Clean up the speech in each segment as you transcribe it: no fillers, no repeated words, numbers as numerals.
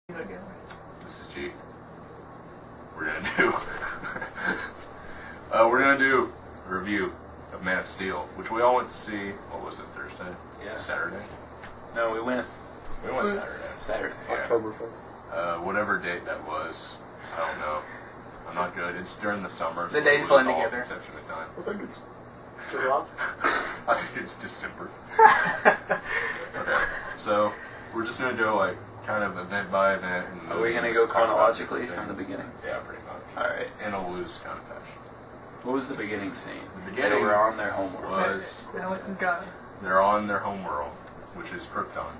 Again. This is JEATH. We're gonna do a review of Man of Steel, which we all went to see. What was it, Thursday? Yeah. Saturday? No, we went Saturday. Yeah. Oktoberfest. Whatever date that was, I don't know. I'm not good. It's during the summer. The days blend together. Conception of time. I think it's July. I think it's December. Okay, so we're just gonna do like kind of event by event. And Are we going to go chronologically from the beginning? Yeah, pretty much. Alright. In a loose kind of fashion. What was the beginning scene? The beginning They were on their homeworld. was they're on their homeworld, which is Krypton.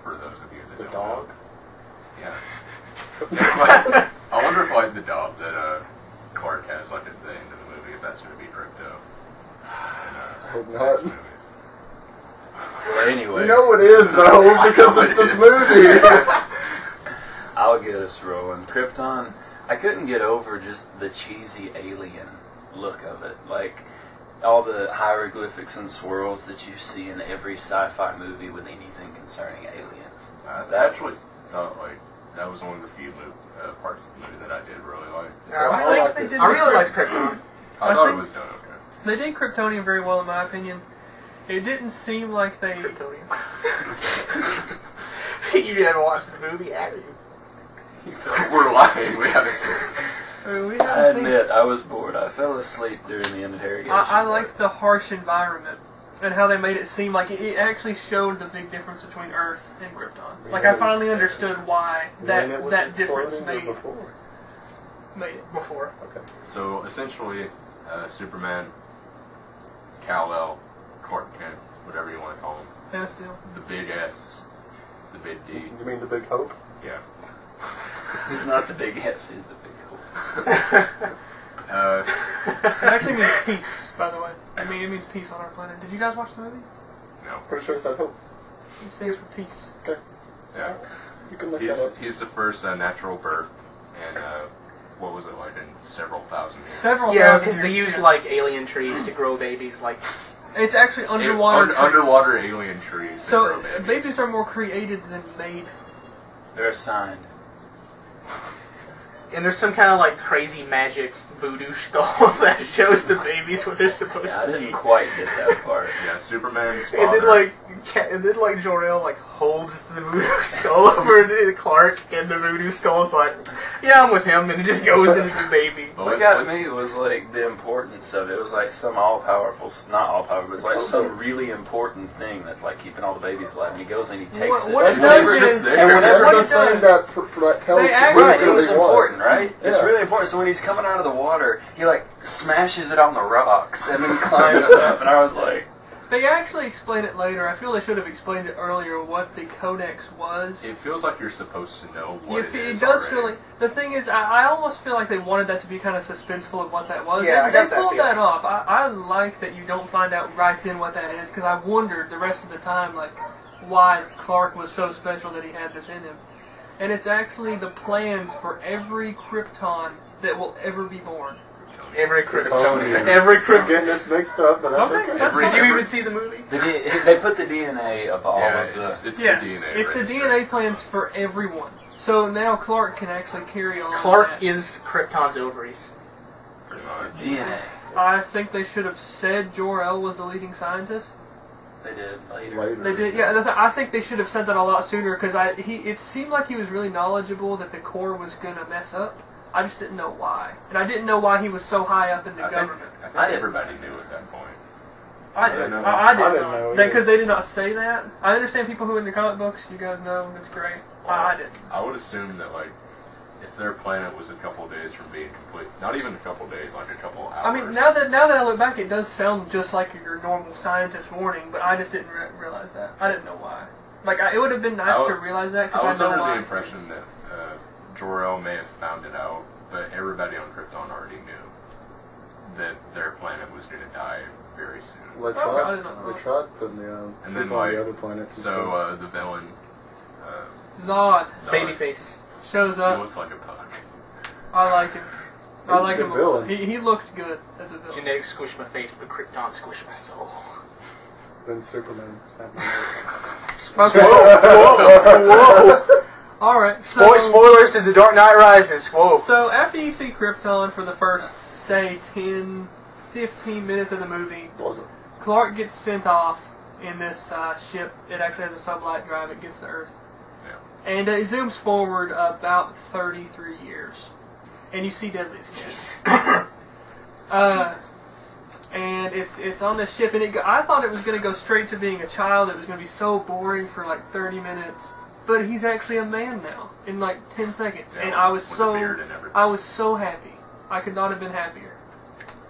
For those of you that The don't dog? know. Yeah. I wonder if like the dog that Clark has like at the end of the movie, if that's going to be Crypto. I hope not. Well, anyway. You know it is, though, because it's this movie. I'll get us rolling. Krypton, I couldn't get over just the cheesy alien look of it. Like, all the hieroglyphics and swirls that you see in every sci-fi movie with anything concerning aliens. I actually thought like that was one of the few parts of the movie that I did really like. I really liked Krypton. I thought it was done okay. They did Kryptonian very well, in my opinion. It didn't seem like they... Kryptonian. You haven't watched the movie, have you? We're lying. We haven't seen it. I admit, I was bored. I fell asleep during the interrogation. I like the harsh environment and how they made it seem like it actually showed the big difference between Earth and Krypton. Like, I finally understood why that difference made it. Before. Okay. So essentially, Superman, Kal-El, Clark Kent, whatever you want to call him. And still. The big S, the big D. You mean the Big Hope? Yeah. He's not the big S, he's the big hope. It actually means peace, by the way. I mean, it means peace on our planet. Did you guys watch the movie? No. Pretty sure it's that Hope. It stands for peace. Okay. Yeah. You can look that up. He's the first natural birth, and what was it like in several thousand years? Yeah, because they use like alien trees to grow babies. Like it's actually underwater. Underwater alien trees. So babies are more created than made. They're assigned. And there's some kind of like crazy magic voodoo skull that shows the babies what they're supposed I to didn't be. quite get that part. Yeah, Superman's And father. then like Jor-El like holds the voodoo skull over to Clark, and the voodoo skull's like, yeah, I'm with him, and it just goes into the baby. What got me was like the importance of it. It was like some all-powerful, not all-powerful, but it's like some really important thing that's like keeping all the babies alive. And he goes and he takes What it. it does It's just is- there. And whenever What the it does- sign that tells They you actually- Right, it who's was gonna be what. important, right? It's Yeah. really important. So when he's coming out of the water, he like smashes it on the rocks and then climbs up. And I was like, They actually explain it later. I feel they should have explained it earlier what the Codex was. It feels like you're supposed to know what it is does already. feel like... The thing is, I almost feel like they wanted that to be kind of suspenseful of what that was. Yeah, and I got they that pulled feeling. that off. I like that you don't find out right then what that is, because I wondered the rest of the time, like, why Clark was so special that he had this in him. And it's actually the plans for every Krypton that will ever be born. Every Kryptonian. Kryptonian. Every I'm Kryptonian. getting this mixed up, but that's Okay, okay. that's Did fine. you even see the movie? they put the DNA of all Yeah, of the... it's Yes, the DNA. it's the registry. DNA plans for everyone. So now Clark can actually carry on. Clark that. is Krypton's ovaries. Pretty much. DNA. I think they should have said Jor-El was the leading scientist. They did later. Later. They did, yeah. I think they should have said that a lot sooner, because it seemed like he was really knowledgeable that the Corps was gonna mess up. I just didn't know why, and I didn't know why he was so high up in the government. I think I didn't. everybody knew at that point. I didn't know. I I didn't didn't know know either. because they did not say that. I understand people who are in the comic books. You guys know that's great. I didn't. I would assume that like if their planet was a couple days from being complete, not even a couple days, like a couple hours. I mean, now that I look back, it does sound just like your normal scientist warning, but I just didn't realize that. I didn't know why. Like, it would have been nice to realize that, I because was I know under why. the impression that Jor-El may have found it out, but everybody on Krypton already knew that their planet was going to die very soon. Well, they I tried, didn't know. they tried putting the And then people on like the other planets. so the villain Zod Zod, Babyface. shows he up. looks like a pug. I like him. I like Good him. villain. He looked good as a villain. Genetics squish my face, but Krypton squish my soul. Then Superman snapped my Whoa! Whoa! Whoa! Alright, so... Spoilers to The Dark Knight Rises. Whoa. So, after you see Krypton for the first, say, 10, 15 minutes of the movie, Clark gets sent off in this ship. It actually has a sublight drive. It gets to Earth. Yeah. And it zooms forward about 33 years. And you see Deadly's kid. And it's on the ship, and I thought it was going to go straight to being a child. It was going to be so boring for like 30 minutes. But he's actually a man now in like 10 seconds. Yeah, and I was so happy. I could not have been happier.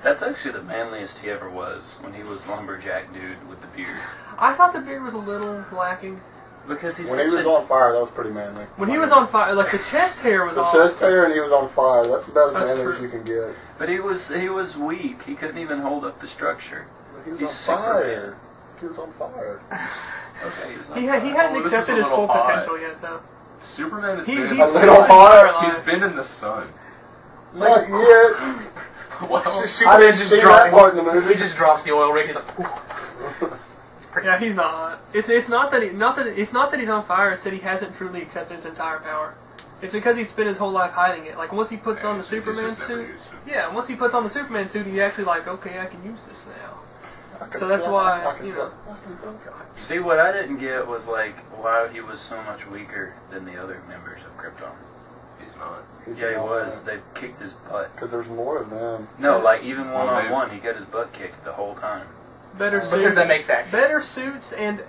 That's actually the manliest he ever was, when he was lumberjack dude with the beard. I thought the beard was a little lacking. Because he's when he was on fire, that was pretty manly. When he was on fire, like the chest hair was the awesome. chest hair and he was on fire. That's about as That's manly true. as you can get. But he was weak. He couldn't even hold up the structure. He was He's on fire. Superman. He was on fire. Okay, he was on He fire. hadn't this is accepted a his little full hot. potential yet, though. Superman has He- been in he's the a little sun. hot. He's been in the sun. Not yet. Well, I Superman didn't just see that part in the movie. He just drops the oil rig. He's like, ooh. Yeah, he's not hot. It's not that he's on fire. It's that he hasn't truly accepted his entire power. It's because he's spent his whole life hiding it. Like once he puts on the Superman suit, once he puts on the Superman suit, he's actually like, okay, I can use this now. So that's why, you know. See, what I didn't get was like why he was so much weaker than the other members of Krypton. He's not. Yeah, he was. They kicked his butt. Because there's more of them. No, like even one-on-one, he got his butt kicked the whole time. Better suits. Because that makes action. Better suits and It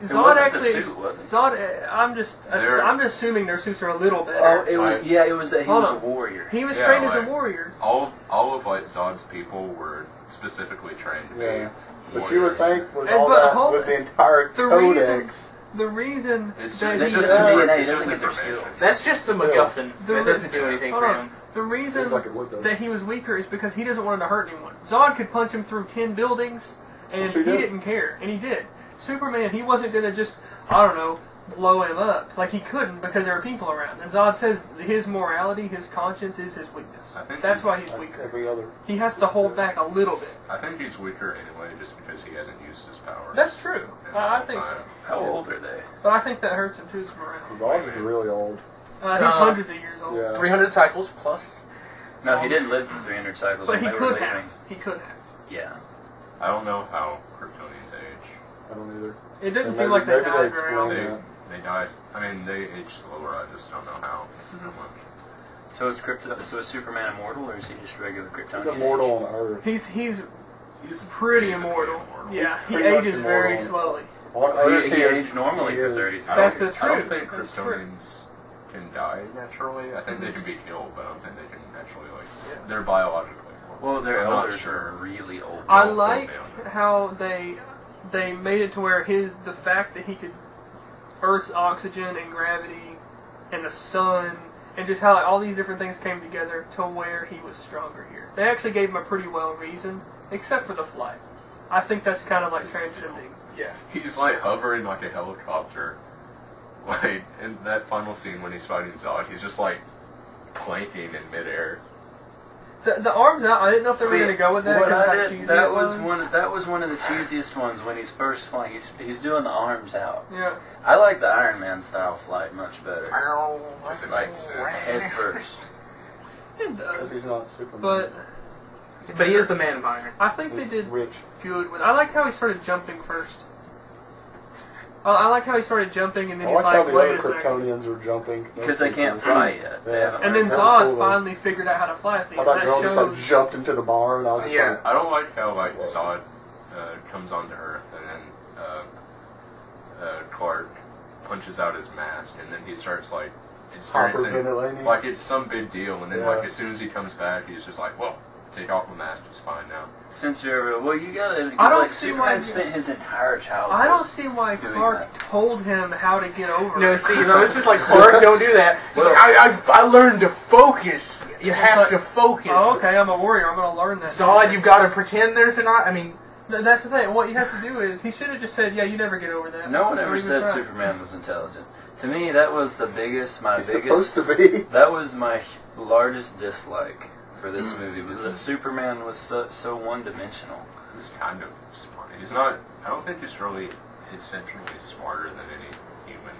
Zod wasn't actually. the suit, was it? Zod. I'm just assuming their suits are a little better. Oh, it was. Yeah, it was that he Hold was a on. warrior. He was Yeah, trained as like- a warrior. All of like Zod's people were specifically trained to be Yeah. But warriors. you would think with And- all but that, hold- with the entire the reason- codex, The reason It's that That's he just the DNA. He it's doesn't just get their information. skills. That's just the Still. MacGuffin. The That re- doesn't do anything Hold for on. him. The reason seems like it would though. that he was weaker is because he doesn't want to hurt anyone. Zod could punch him through 10 buildings, and Which he he did. didn't care, and he did. Superman, he wasn't going to just, I don't know, blow him up. Like, he couldn't because there were people around. And Zod says his morality, his conscience is his weakness. I think That's he's- why he's Like weaker. every other. He has to hold back a little bit. I think he's weaker anyway, just because he hasn't used his powers. That's true. in the I whole think so. time. How old are they? But I think that hurts him too, his morale. Zod is really old. He's hundreds of years old. Yeah. 300 cycles plus. No, he didn't live for 300 cycles. But when he they were could have. leaving. He could have. Yeah. I don't know how Kryptonians age. I don't either. It didn't And seem maybe- like they maybe they died very explain often. that. They die. I mean, they age slower. I just don't know how much. So is Superman immortal, or is he just regular Kryptonian? He's immortal on Earth. He's He's pretty basically immortal. Yeah, he He's pretty much ages very immortal. slowly. On Earth, He is- aged normally he for is- 30 I That's don't- the I don't truth. think That's true. Kryptonians can die naturally. I think they can be killed, but I don't think they can naturally, like, they're biologically immortal. Well, their I'm not elders sure. are really old. I Don't liked quote me on how they made it to where the fact that he could Earth's oxygen and gravity and the sun and just how like, all these different things came together to where he was stronger here. They actually gave him a pretty well reason, except for the flight. I think that's kind of like It's transcending. Yeah. He's like hovering like a helicopter. Like in that final scene when he's fighting Zod, he's just like planking in midair. The arms out. I didn't know if they were See, going to go with that. what 'cause of I how did- cheesy that it was one of the cheesiest ones when he's first flying. He's doing the arms out. Yeah. I like the Iron Man style flight much better. Because it makes sense. Head first. It Because does. he's not Superman. But But he is the man of iron. I think he's they did rich. good with. I like how he started jumping first. I like how he started jumping and then I he's like how like, the wait other a second. Kryptonians are jumping. Because they can't fly yet. They Yeah. haven't And then learned That how Zod to- was cool, though. finally figured out how to fly things. How that That girl just like shows. jumped into the bar, and I was just Yeah. like, I don't like how like Zod comes onto Earth and then Clark punches out his mask and then he starts like experiencing hyperventilating. like it's some big deal and then Yeah. like as soon as he comes back he's just like, well, take off the mask, it's fine now. Since you're well, you gotta. I Because don't like see Superman why- spent his entire childhood. I don't see why doing Clark that. told him how to get over No, it. see, no, it's just like Clark, don't do that. He's like, I learned to focus. You have to focus. Oh, okay, I'm a warrior. I'm going to learn that. Zod, you've got to pretend there's an eye. I mean, That's the thing. What you have to do is, he should have just said, yeah, you never get over that. No one Don't ever even said try. Superman was intelligent. To me, that was the biggest, he's supposed to be. That was my largest dislike for this movie, was that Superman was so one-dimensional. He's kind of smart. He's not, I don't think he's really essentially smarter than any human.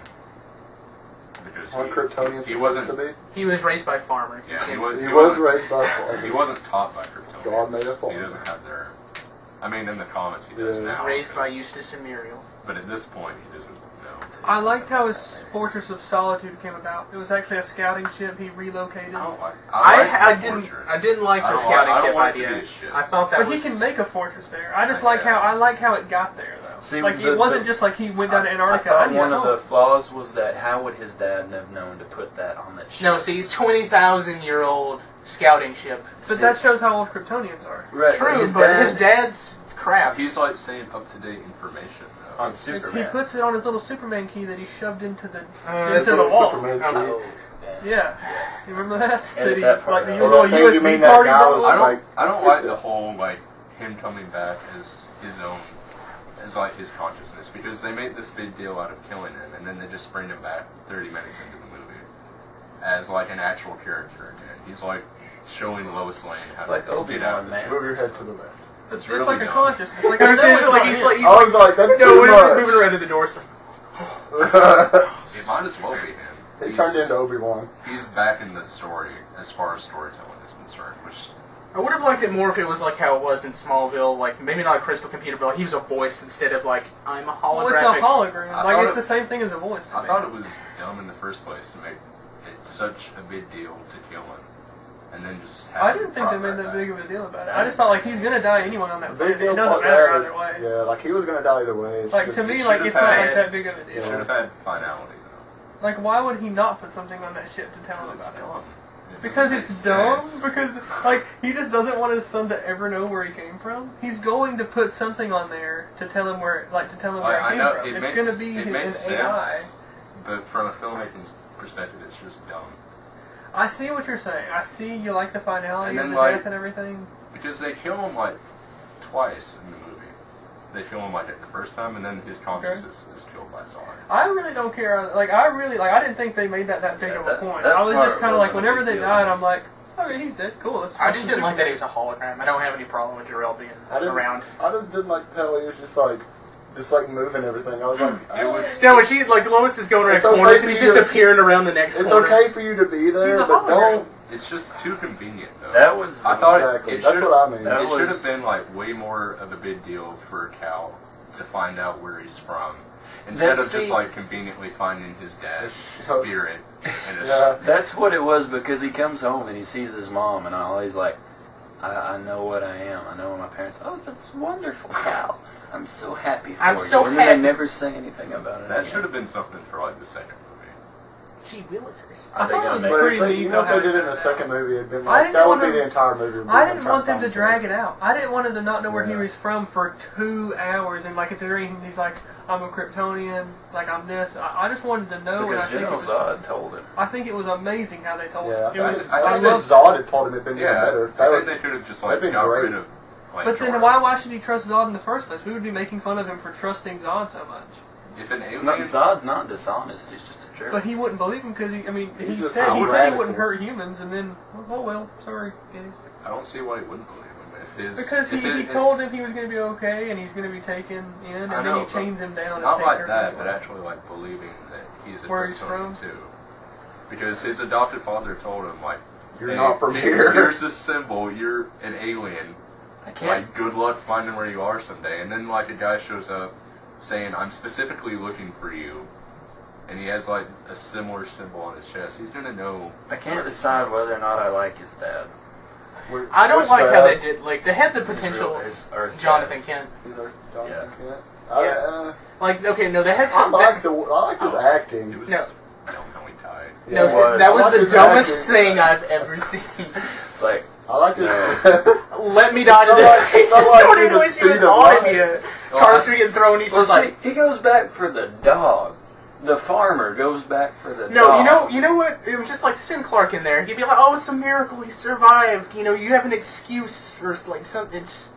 because Aren't Kryptonians he supposed wasn't. to be? He was raised by farmers. Yeah, he He was wasn't. raised by farmers. He wasn't taught by Kryptonians. God made a farm. He doesn't have their. I mean, in the comics, he does Yeah. now. Raised by because- Eustace and Muriel. But at this point, he doesn't know. I liked how his Fortress of Solitude came about. It was actually a scouting ship he relocated. I don't like. I the didn't fortress. like I the don't scouting I don't ship want it to idea. be a ship. I thought that But was. he can make a fortress there. I just I like guess. how it got there though. See, like the- it wasn't the- just like he went down to I Antarctica. thought need one a of home. the flaws was that how would his dad have known to put that on that ship? No, see, he's 20,000-year-old scouting ship. But that shows how old Kryptonians are. right, True, his but dad, his dad's crap. He's like saying up-to-date information. Though. on He Superman. puts it on his little Superman key that he shoved into the That's into the a wall. Superman Oh. key. Yeah, you remember that? Edit he, that part like the out. little Oh, so you USB mean that card he guy brought was with I him? don't. like, I don't let's like fix the it. whole like him coming back as his own, as like his consciousness, because they made this big deal out of killing him, and then they just bring him back 30 minutes into the movie as like an actual character again. He's like showing Lois Lane how It's to like get out Obi-Wan, of the man. ship. Move your head to the left. It's really like a dumb. consciousness. Like, Or I know essentially, it's like not he's him. like, I was like, that's no, too when he was moving much. around to the door, it's like, It might as well be him. He turned into Obi-Wan. He's back in the story as far as storytelling is concerned, which I would have liked it more if it was like how it was in Smallville, like maybe not a crystal computer, but like he was a voice instead of like I'm a holographic. Well, it's a hologram. I Like thought it's it- the same thing as a voice. To I me. thought it was dumb in the first place to make it such a big deal to kill him, and then just. Have I him didn't think they brought made right that back. big of a deal about it. I just thought like he's gonna die anyway on that The big planet. deal It doesn't about matter that either way. is, yeah, like he was gonna die either way. It's Like just, to me, it like should've it's not had- like that big of a It deal. should have had finality though. Like why would he not put something on that ship to tell him Because it's about it? dumb. It Because doesn't it's make dumb. sense. Because like he just doesn't want his son to ever know where he came from. He's going to put something on there to tell him where, like to tell him where I he came know from. it It's makes going to be it an makes AI. sense, but from a filmmaking perspective, it's just dumb. I see what you're saying. I see you like the finality And of then, the like- death and everything. Because they kill him like twice in the movie. They kill him like the first time, and then his consciousness is killed by Zod. I really don't care. Like I didn't think they made that big Yeah, of a that- point. that I was part just kind of like wasn't a whenever big they deal. died, I'm like, okay, he's dead. Cool. Let's. I just didn't like that he was a hologram. I don't have any problem with Jarrell being I didn't, around. I just didn't like how he was just like moving everything. I was like, It was. No, when she like Lois is going around It's okay corners for and he's you just to- appearing around the next it's corner. okay for you to be He's there, a but hologram. don't. It's just too convenient, though. That was I thought Exactly. it That's should. what I mean. That It should have was- been like way more of a big deal for Cal to find out where he's from, instead of That's- just see- like conveniently finding his dad's So- spirit. And Yeah. That's what it was, because he comes home and he sees his mom and all. He's like, I know what I am. I know what my parents. Oh, that's wonderful, Cal. I'm so happy for I'm you. so and then happy. they never say anything about it. that again. should have been something for like the second movie. Gee willikers. I Are they thought it gonna was make- But pretty it's like, neat. you know, if how they did it in got a that. second movie, it'd been I like didn't that would wanna- be the entire movie. I didn't want them to drag it out. I didn't want him to not know where he Yeah. was from for 2 hours, and like at the very end, he's like, "I'm a Kryptonian, like I'm this." I just wanted to know, and I Because think it General was, Zod told him. I think it was amazing how they told Yeah, it. It was, I I think think loved if Zod had told him, it'd been even Yeah, better. I That think would, they could have just that'd like been got great. rid of. Like, But then Jordan. why should he trust Zod in the first place? We would be making fun of him for trusting Zod so much. If an It's not, alien, Zod's not dishonest. He's just a jerk. But he wouldn't believe him because he He's just said he radical. wouldn't hurt humans, and then oh well, sorry, guys. I don't see why he wouldn't believe him. If his, Because if he it- told him he was going to be okay, and he's going to be taken in, and I then know, he chains him down. And Not takes like her that, away. but actually like believing that he's a Where he's Kryptonian from? too. Because his adopted father told him like, You're "Hey, not from here." Here's this symbol. You're an alien. I can't. Like, good luck finding where you are someday." And then like a guy shows up saying, "I'm specifically looking for you," and he has like a similar symbol on his chest. He's gonna know. I can't decide whether or not I like his dad. I don't Which like how dad? they did. Like they had the His potential. real- his Earth Jonathan dad. Kent. He's our Jonathan Yeah. Kent. Yeah. Like okay, no, they had I some. like his Oh, acting. It was. No. I don't know. He died. No, Yeah, see, was. that I was like the his dumbest acting. thing I've ever seen. It's like, I like his. Let me die to So this. like- Place. so like Nobody with the knows even speed of on light. him yet. Well, Cars I- are getting thrown. He's well, just like, see, he goes back for the dog. The farmer goes back for the no, dog. you know what? It was just like Sim Clark in there. He'd be like, "Oh, it's a miracle. He survived. You know, you have an excuse or like something." It's just,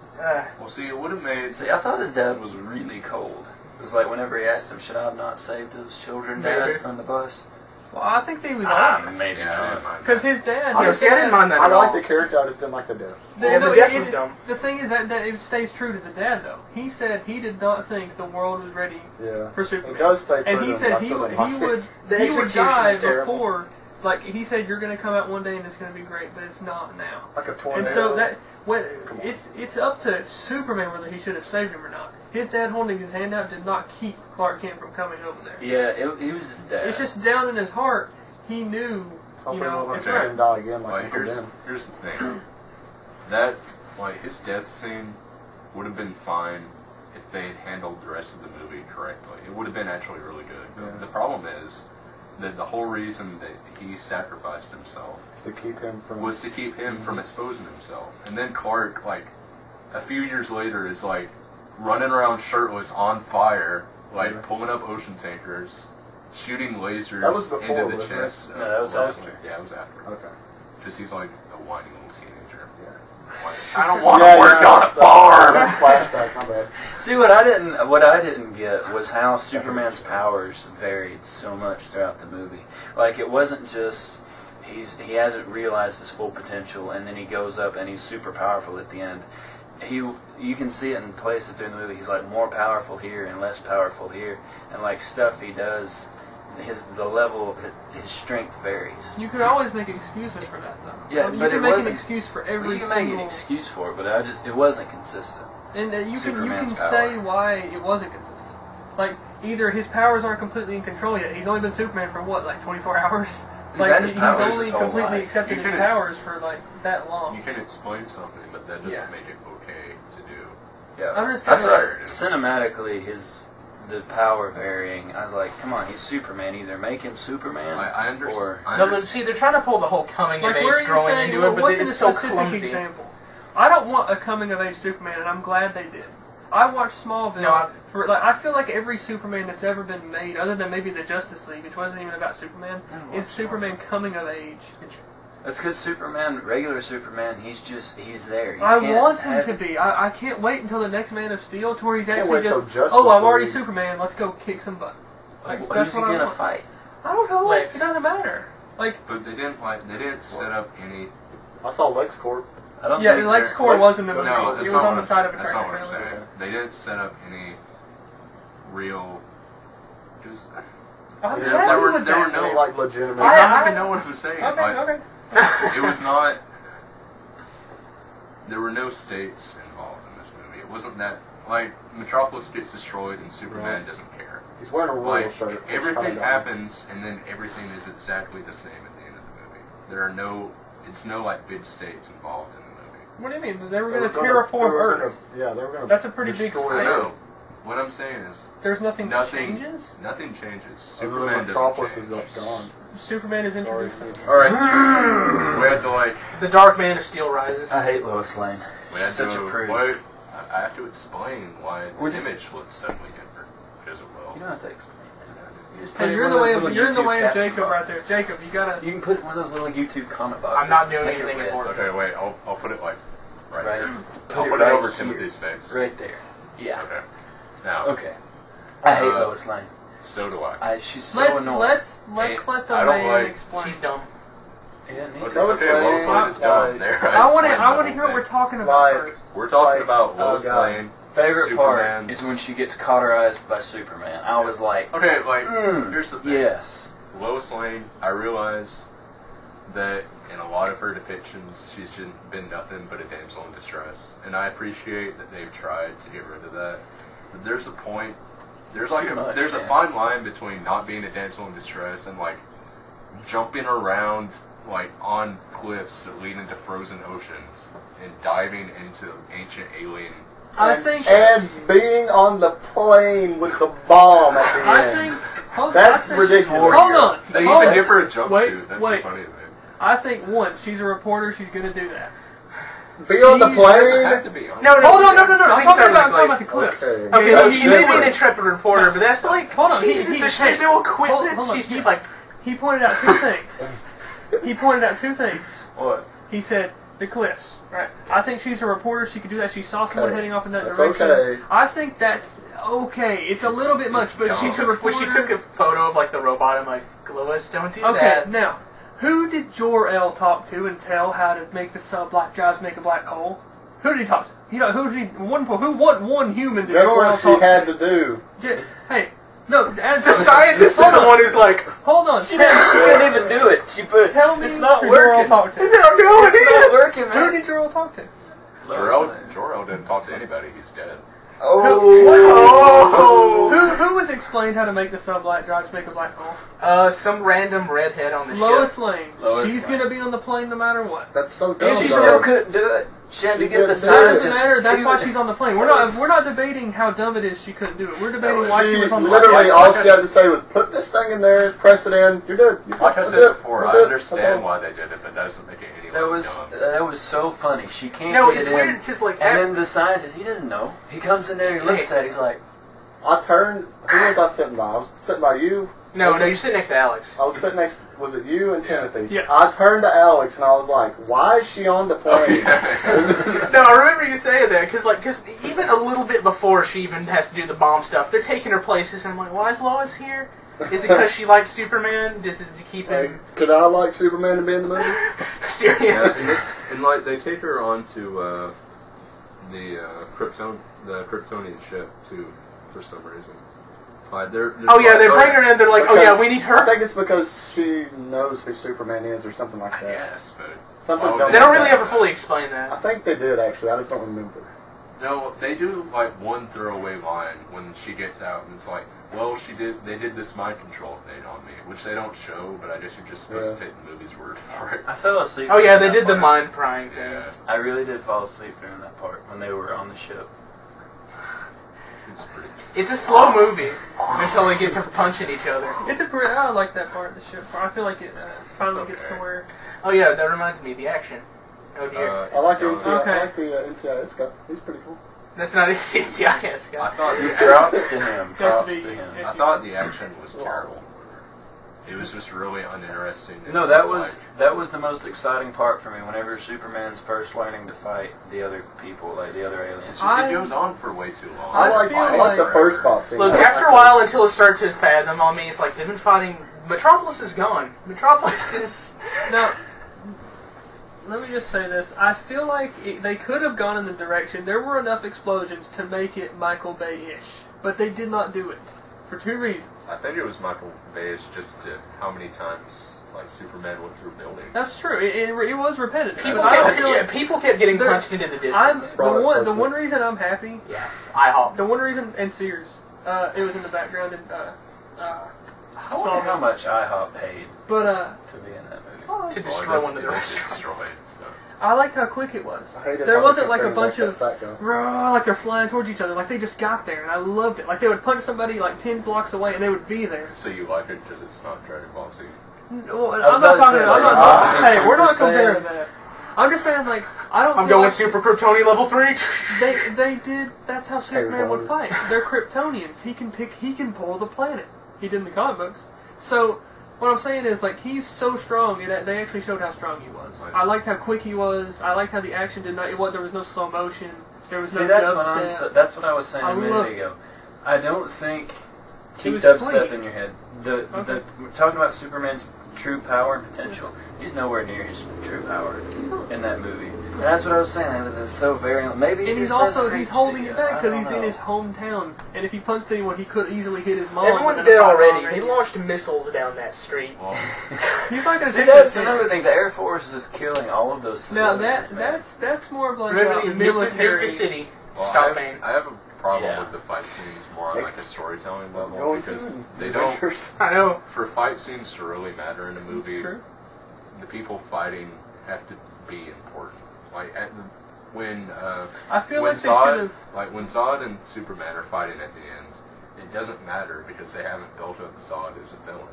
Well, see, it would have made. See, I thought his dad was really cold. It was like whenever he asked him, "Should I have not saved those children, Dad, Maybe. from the bus?" Well, I think that he was on it. Maybe Yeah, I not. didn't mind Because that. his dad... Yeah, see, I didn't mind that I at all. like the character, I just didn't like the death. Yeah, the death was dumb. The thing is that it stays true to the dad, though. He said he did not think the world was ready Yeah. for Superman. It does stay true And he to him, said but I he still would didn't like it. The he would execution die is terrible. before. Like he said, you're going to come out one day and it's going to be great, but it's not now. Like a tornado. And so that it's up to Superman whether he should have saved him or not. His dad holding his hand out did not keep Clark Kent from coming over there. Yeah, it was his dad. It's just down in his heart. He knew, Hopefully we'll it's see right. him die again like Like, Uncle here's Ben. the thing. That, like, his death scene would have been fine if they had handled the rest of the movie correctly. It would have been actually really good. Yeah. The problem is that the whole reason that he sacrificed himself Just to keep him from... was to keep him from exposing himself. And then Clark, like, a few years later is, like, running around shirtless on fire, like, Yeah. pulling up ocean tankers, shooting lasers That was before, into the wasn't it? chest. No, that was Wesley. after. Yeah, it was after. Okay. Because he's, like, a whiny little teenager. Yeah. Like, I don't want to Yeah, work yeah, on a that's- farm! That's flashback, my bad. See, what I didn't get was how Superman's powers varied so much throughout the movie. Like, it wasn't just he hasn't realized his full potential, and then he goes up and he's super powerful at the end. You can see it in places during the movie. He's like more powerful here and less powerful here, and like stuff he does, the level of his strength varies. You could always make excuses for that, though. Yeah, you but can it make an wasn't- excuse for every You can single... make an excuse for it, but it wasn't consistent. And you can Superman's power. say why it wasn't consistent. Like, either his powers aren't completely in control yet. He's only been Superman for, what, like 24 hours? He's Like, had his powers only his whole completely life. accepted You his can powers for, like, that long. You can explain something, but that doesn't Yeah. make it okay to do. Yeah, I'm just saying, I thought like- cinematically the power varying. I was like, come on, he's Superman. Either make him Superman, I or understand. No, but see, they're trying to pull the whole coming Like, of where are age you growing saying, into it, but what's it's a so specific clumsy. example? I don't want a coming of age Superman, and I'm glad they did. I watched Smallville. No, I feel like every Superman that's ever been made, other than maybe the Justice League, which wasn't even about Superman, is Superman coming of age. that's because Superman, regular Superman, he's there. You I can't want him have- to be. I can't wait until the next Man of Steel, to where he's Can't actually wait till just, Justice oh, I'm already League. Superman. Let's go kick some butt. Like, Who's that's he what I gonna want. fight? I don't know. Lex. It doesn't matter. Like, But they didn't set up any. I saw LexCorp. I don't yeah, think LexCorp Lex- was in the movie. No, It that's was not on what the I'm side of a That's tractor not what I'm trailer. saying. They didn't set up any real. Just, I'm Yeah, happy there were- with there that. were no- Any, like, legitimate... I don't I- even know what it was saying. Okay, Like, okay. it was not. There were no stakes involved in this movie. It wasn't that like Metropolis gets destroyed and Superman Right. doesn't care. He's wearing a royal Like shirt. which everything kinda happens, and then everything is exactly the same at the end of the movie. There are no. It's no like big stakes involved in the movie. What do you mean? They were They going to gonna- terraform they were Earth. gonna- yeah, they were going to That's a pretty big destroy I stake. know. What I'm saying is There's nothing that nothing. changes? Nothing changes. Other Superman than doesn't Metropolis change. is like gone. Superman is Sorry. introduced. All right. We had to like. The Dark Man of Steel rises. I hate Lois Lane. We had She's such to. a prude. Wait, I have to explain why We're the just- image looks suddenly different because it will. You don't have to explain. You just put Hey, it you're in in the one way those of little you're in the YouTube way of caption Jacob right there. boxes. Jacob, you gotta. You can put it in one of those little YouTube comment boxes. I'm not doing Make it anything red. important. Okay, wait. I'll put it like right. Right. There. Put I'll it put right it over here. Timothy's face. Right there. Yeah. Okay. Now, Okay. I hate Uh, Lois Lane. so do I. She's so Let's annoying. let's Hey, let the I don't man like- explain. She's dumb. He doesn't need Okay, to. Lois okay, Lane, Lois Lane is down like- there. I want to explained the hear what whole we're thing. talking about Like- first. We're talking like- about oh, Lois God. Lane. Favorite part Superman's- is when she gets cauterized by Superman. I was like, Okay, like here's the thing. yes. Lois Lane, I realize that in a lot of her depictions, she's just been nothing but a damsel in distress, and I appreciate that they've tried to get rid of that. But there's a point. There's like Too much, there's a man. fine line between not being a damsel in distress and like jumping around like on cliffs that lead into frozen oceans and diving into ancient alien. I think And being on the plane with the bomb at the I end. think hold, That's I think she's- ridiculous. Hold on. They hold even on. give her a jumpsuit. Wait, That's wait. the funny thing. I think one, she's a reporter. She's gonna do that. Be on the She's- Doesn't have plane. to be on. No, Hold on, no. I I'm think talking that about was, like- the clips. Okay. Okay, Yeah, she he may be an different. intrepid reporter, but that's like, Hold on, Jesus, he there's said- no equipment. hold on, She's he- just like, He pointed out two things. He pointed out two things. What? He said the cliffs. Right. I think she's a reporter. She could do that. She saw someone Okay. heading off in that That's direction. okay. I think that's okay. It's a little bit much, but It's she's a dumb. reporter. when she took a photo of like the robot and like Lois, don't do Okay, that. now, who did Jor-El talk to and tell how to make the black drives make a black hole? Who did he talk to? What one human did That's Jor-El what she talk had to? to do. Hey, no, The scientist is the one who's like, hold on. She couldn't even do it. She put. Tell me It's not who Jor-El working. talked to. is that going? It's not working, man. Who did Jor-El talk to? Jor-El didn't talk to anybody. He's dead. Oh! Who was explained how to make the black drives make a black hole? Some random redhead on the Lois ship. Lane. Lois She's Lane. gonna be on the plane no matter what. That's so dumb. She though. still couldn't do it. She had to She get the couldn't do That it. scientist. doesn't matter. That's why Even- she's on the plane. We're not debating how dumb it is she couldn't do it. We're debating why she She was on the literally plane. all she had to say was put this thing in there, press it in, you're good. Like I That's said it. before, That's I it. understand That's all. why they did it, but that doesn't make it any That less was dumb. that was so funny. She can't No, get it's it weird in. because like And then the scientist, he doesn't know. He comes in there, he looks at it, he's like, I turned. Who was I sitting by? I was sitting by you. no, you're sitting next to Alex. I was sitting next. Was it you and Timothy? Yeah. I turned to Alex and I was like, "Why is she on the plane?" No, I remember you saying that because even a little bit before she even has to do the bomb stuff, they're taking her places, and I'm like, why is Lois here? Is it because she likes Superman? This is to keep Like, him could I like Superman to be in the movie? serious. Yeah, and like they take her onto the Kryptonian ship too, for some reason. They're Oh yeah, like, they bring her in. They're like, oh yeah, we need I her. think it's because she knows who Superman is or something like that. Yes, but Something Oh, dumb They don't like really that. ever fully explain that. I think they did actually. I just don't remember. no, they do like one throwaway line when she gets out, and it's like, well, they did this mind control thing on me, which they don't show, but I guess you're just supposed to take the movie's word for it. I fell asleep. Oh yeah, during they that did the part. mind prying thing. Yeah, I really did fall asleep during that part when they were on the ship. it's pretty. It's a slow movie until they get to punching each other. I like that part, the ship part. I feel like it finally gets to where. Oh yeah, that reminds me, the action. Oh dear, I like the it's NCIS. Okay. I like the NCIS guy. He's pretty cool. that's not a NCIS I guy. thought Props to him. Has Props to to be- him. I thought the action was terrible. It was just really uninteresting. No, that was the most exciting part for me. Whenever Superman's first learning to fight the other people, like the other aliens. It goes on for way too long. I I feel like the like- first spot scene. Look, I after a like while, until it starts to fathom on me, it's like they've been fighting. Metropolis is gone. Metropolis is. Now, let me just say this. I feel like they could have gone in the direction. There were enough explosions to make it Michael Bay-ish, but they did not do it for two reasons. I think it was Michael Bay's just how many times like Superman went through buildings. That's true. It was repetitive. People But I don't kept, feel yeah, like people kept getting There- punched into the I'm distance. the one reason I'm happy. IHOP. The one reason and Sears. It was in the background and I wonder how much IHOP paid but to be in that movie. To Well, destroy it one of the is restaurants. destroyed. So. I liked how quick it was. I hated There how wasn't they like a kept bunch bringing of back that guy. raw, like they're flying towards each other, like they just got there, and I loved it. Like they would punch somebody like 10 blocks away, and they would be there. So you like it because it's not Dragon Ball Z? No, was I'm about not to talking. say, I'm like, not. Super Hey, we're not Saiyan. comparing that. I'm just saying, like I don't. I'm feel going like Super Kryptonian level 3. They did. That's how Superman would fight. They're Kryptonians. He can pull the planet. He did in the comic books. So what I'm saying is, like, he's so strong. They actually showed how strong he was. I liked how quick he was. I liked how the action did not. There was no slow motion. There was See, no dubstep. that's what I was saying I a minute loved ago. I don't think keep was dubstep clean. in your head. Okay. We're talking about Superman's true power and potential. He's nowhere near his true power in that movie. And that's what I was saying. It's so very maybe. And he he's just doesn't also reach holding to it you. back I because don't he's in know. his hometown. And if he punched anyone, he could easily hit his mom. Everyone's within a dead 5 mile already. They radius. launched missiles down that street. Well, He's not gonna See, take that's that another chance. thing. The Air Force is killing all of those Now civilians. man. that's more of like Remember a the military. Nuke the city. well, Stop, man. I have a problem Yeah. with the fight scenes more on like a storytelling level Going because through they don't. adventures. I know. For fight scenes to really matter in a movie, True. the people fighting have to be important. Like when I feel when like they should have. when Zod and Superman are fighting at the end, it doesn't matter because they haven't built up Zod as a villain.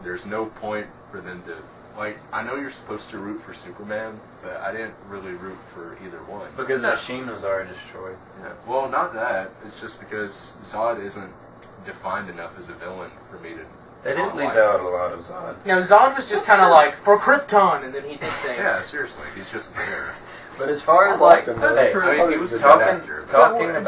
There's no point for them to I know you're supposed to root for Superman, but I didn't really root for either one. Because the No. machine was already destroyed. Yeah. Well, not that. It's just because Zod isn't defined enough as a villain for me to. They did not leave like out him. a lot of Zod. Now Zod was just kind of like for Krypton, and then he did things. Yeah, seriously, he's just there. But as far as I liked him, That's hey, true. I mean, he was a good talking actor. but- talking But about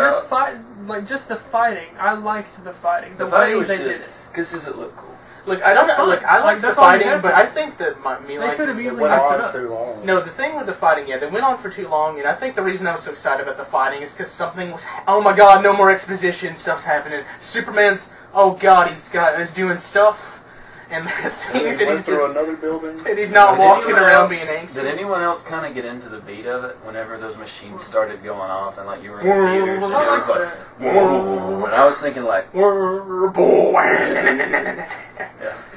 just the fighting. I liked the fighting. The, the way fight was they just did it. because does it look cool? Look, I don't That's fine. look. I like Like, the that's all you fighting, have but to. I think that They could have It easily went messed it on up. too long. No, the thing with the fighting, yeah, they went on for too long, and I think the reason I was so excited about the fighting is because something was. Oh my God, no more exposition. Stuff's happening. Superman's. Oh God, he's doing stuff, and the And things it that went he's through just, another building. and he's not Did walking anyone around else- being angsty. Did anyone else kind of get into the beat of it whenever those machines started going off and like you were in the theaters and I it like was like, that. whoa, and I was thinking like, It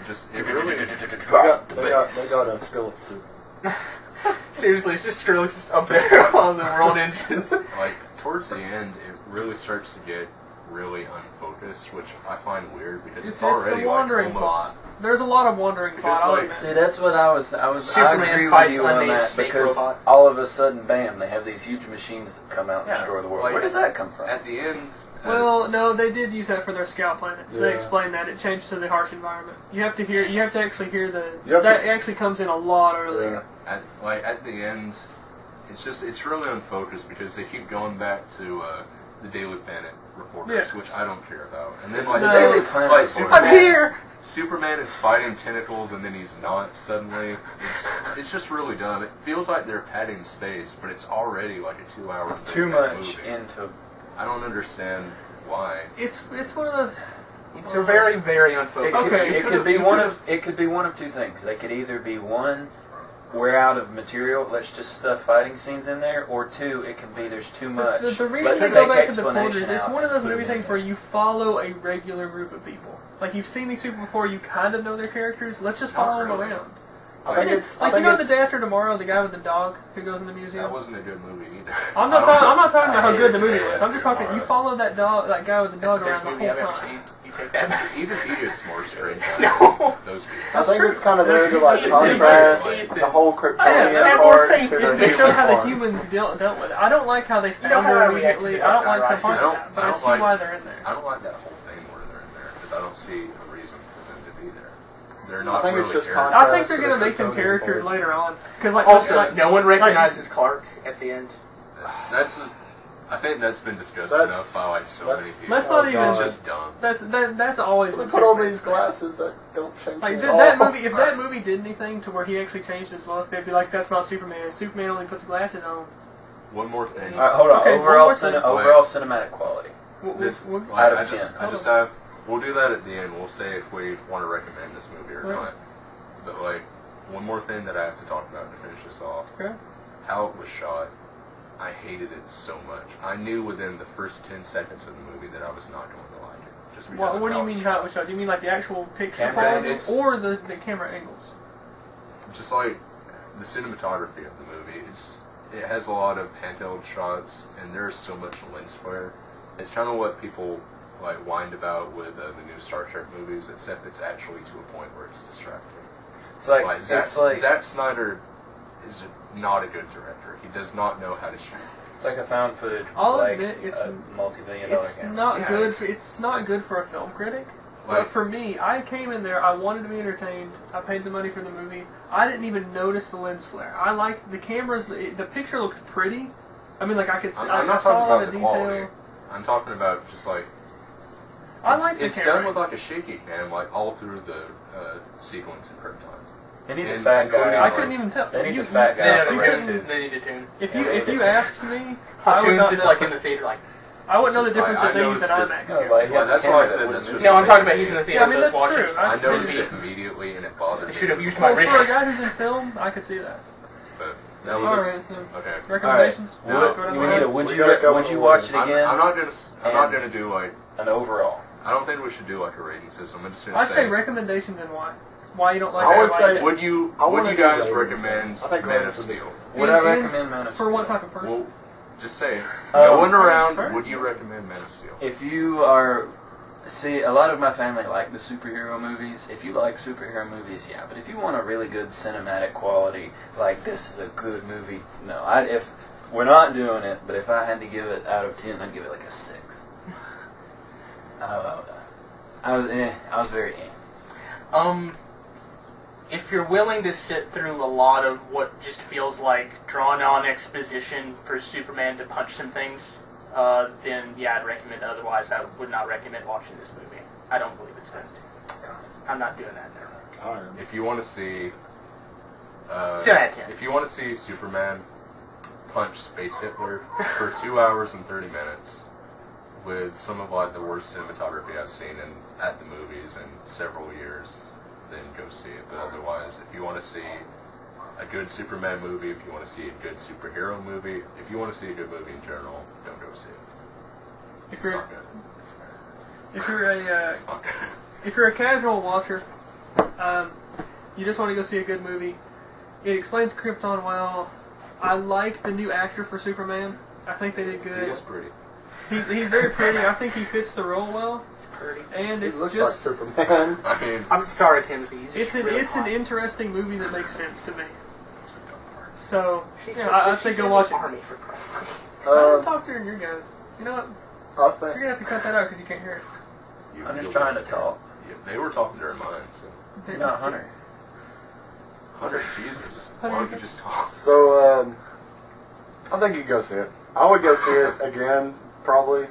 just it really They got a Skrillex too. Seriously, it's just Skrillex just up there on the world engines. like towards the end, it really starts to get really unfocused, which I find weird because it's It's already the wandering like almost. plot. There's a lot of wandering Because, plot. I'll like, admit. see, that's what I Superman agree with fights you on unnamed that snake because robot. all of a sudden, bam, they have these huge machines that come out and Yeah, destroy the world. like, Where does that come from? At the end, Well, as- no, they did use that for their scout planets. They Yeah. explained that it changed to the harsh environment. You have to actually hear the. You have That to- actually comes in a lot earlier. at the end, it's really unfocused because they keep going back to the Daily Planet reporters, Yeah. which I don't care about. And then like No. Daily Planet like reporters. Superman, I'm here. Superman is fighting tentacles and then he's not suddenly. It's just really dumb. It feels like they're padding space, but it's already like a 2-hour Too movie. much into. I don't understand why. It's one of those. It's a very, very It unfocused. could, Okay, it could be one of two things. They could either be one, we're out of material, let's just stuff fighting scenes in there, or two, it can be there's too much. The reason Let's to go take back to the explanation quarters, it's out one of and those put 'em movie in things there. where you follow a regular group of people. Like you've seen these people before, you kind of know their characters. Let's just follow them Not really. around. I think it's. I Like think the it's. Day After Tomorrow, the guy with the dog who goes in the museum. That wasn't a good movie either. I'm not talking about how good the movie Day was. I'm After just talking. You Tomorrow. follow that guy with the That's dog the around best the movie whole I've ever time. seen. You take that back. Even Idiot's more strange. No. Those people. I think true. it's kind of there to like It's contrast Ethan. the whole Yeah, Kryptonian have more part faith. to It's the to show human how the part. humans dealt with it. I don't like how they You know found how her I react to immediately. the I don't like Dark some Knight parts Rises. of that, but I I don't see like- why they're in there. I don't like that whole thing where they're in there because I don't see a reason for them to be there. They're I not think really it's just characters. I think they're to the gonna make them Kryptonian characters part. later on. Because like Also, like, no one recognizes Clark at the end. I think that's been discussed That's- enough by like so many people. Let's not even. It's God. just dumb. That's always. They been put on Superman. these glasses that don't change Like at did all. that movie, if that movie did anything to where he actually changed his look, they'd be like, "That's not Superman. Superman only puts glasses on." One more thing. Alright, hold on. Okay, overall, one more thing. overall cinematic quality. This, What- like, out of I just 10. have. We'll do that at the end. We'll say if we want to recommend this movie or Right. not. But like, one more thing that I have to talk about to finish this off. Okay. How it was shot. I hated it so much. I knew within the first 10 seconds of the movie that I was not going to like it. Just because of What do you how mean it's how shot. it was shot? Do you mean like the actual picture Camera quality angles? or the camera angles? Just like the cinematography of the movie, it has a lot of handheld shots, and there's so much lens flare. It's kind of what people like whined about with the new Star Trek movies, except it's actually to a point where it's distracting. It's like, Zack Snyder is not a good director. He does not know how to shoot. it's like a found footage with I'll like admit it's- a multi-billion-dollar It's camera. not Yeah, good. it's- It's not good for a film critic. Like, But for me, I came in there. I wanted to be entertained. I paid the money for the movie. I didn't even notice the lens flare. I liked the cameras. The picture looked pretty. I mean, like I could see. I'm I not saw talking a lot about of the detail. quality. I'm talking about just like I like the it's camera. done with like a shaky cam, like all through the sequence in Krypton. They need the and- fat and guy. Cody, I like- couldn't even tell. They need You- the fat guy Yeah, for you they Red couldn't- too. They need to tune. If Yeah, you they if need you to- asked me, I would Tunes not just know. like in the theater, like. I wouldn't know the It's just difference like, that I they use at noticed IMAX. No, here. like, Yeah, that's camera why I that said wouldn't that's move. just- No, I'm talking about he's in the theater. Yeah, I mean, those that's true. watchers. I I see. noticed it immediately, and it bothered me. They should have used my Well, rig. for a guy who's in film, I could see that. But that All was right, so okay. recommendations. No, Go to We need a the- would We you gotta go would with you the watch it order. again? I'm not And- gonna do like. An overall. I don't think we should do like a rating system. I'm just gonna I'd say say. recommendations and why. Why you don't like I it. would why say- you Would you I wanna do guys ratings. recommend I think Man of ratings would be- Steel? Would And- I and recommend Man of Steel? For what type of person? Well, just say Um, going around. fair. Would you recommend Man of Steel? If you are, see, a lot of my family like the superhero movies. If you like superhero movies, yeah. But if you want a really good cinematic quality, like this is a good movie, no. If we're not doing it, but if I had to give it out of 10, I'd give it like a 6. I was very If you're willing to sit through a lot of what just feels like drawn-on exposition for Superman to punch some things, then yeah, I'd recommend it. Otherwise, I would not recommend watching this movie. I don't believe it's good. I'm not doing that. I am. If you want to see, 10 out of 10. if you want to see Superman punch Space Hitler for 2 hours and 30 minutes with some of like the worst cinematography I've seen at the movies in several years, then go see it. But otherwise, if you want to see a good Superman movie, if you want to see a good superhero movie, if you want to see a good movie in general, don't go see it. If It's you're not good. if you're a It's not good. if you're a casual watcher, you just want to go see a good movie. It explains Krypton well. I like the new actor for Superman. I think they did He good. is pretty. He's very pretty. I think he fits the role well. Pretty. And It it's looks just like Superman. I mean, I'm sorry, Timothy. He's it's just an really it's an hot. interesting movie that makes sense to me. it's a dumb part. So She's yeah, I say she's go in watch the it. Army, for Christ's sake. Don't talk during your guys. You know what? I You're think gonna have to cut that out because you can't hear it. I'm just trying to talk. Yeah, they were talking during mine, so. You're not Hunter. Hunter, Jesus. Why don't you just talk? so. I think you go see it. I would go see it again, probably,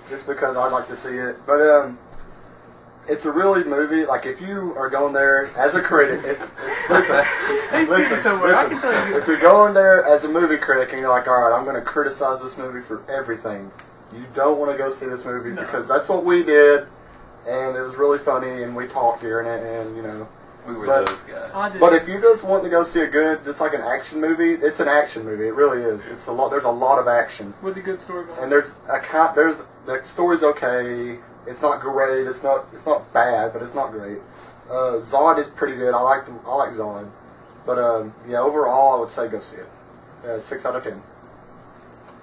just because I'd like to see it. But it's a really movie. Like if you are going there as a critic, listen, He's getting somewhere. I can tell you. If you're going there as a movie critic and you're like, all right, I'm going to criticize this movie for everything, you don't want to go see this movie because that's what we did, and it was really funny, and we talked here and you know. We were But- those guys. I did. But if you just want to go see a good, just like an action movie, it's an action movie. It really is. It's a lot. There's a lot of action, With a good story behind and it. there's the story's okay. It's not great. It's not bad, but it's not great. Zod is pretty good. I like Zod, but yeah, overall I would say go see it. 6 out of 10.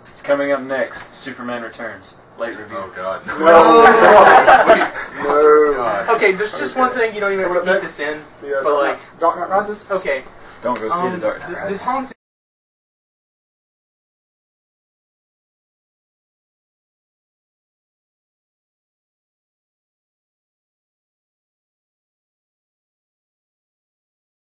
It's coming up next. Superman Returns. Late review. Oh, God. No. God. Okay, there's just one thing you don't even have to keep this in. The But like, Dark Knight Rises. okay, Don't go see the Dark Knight the Rises. Tom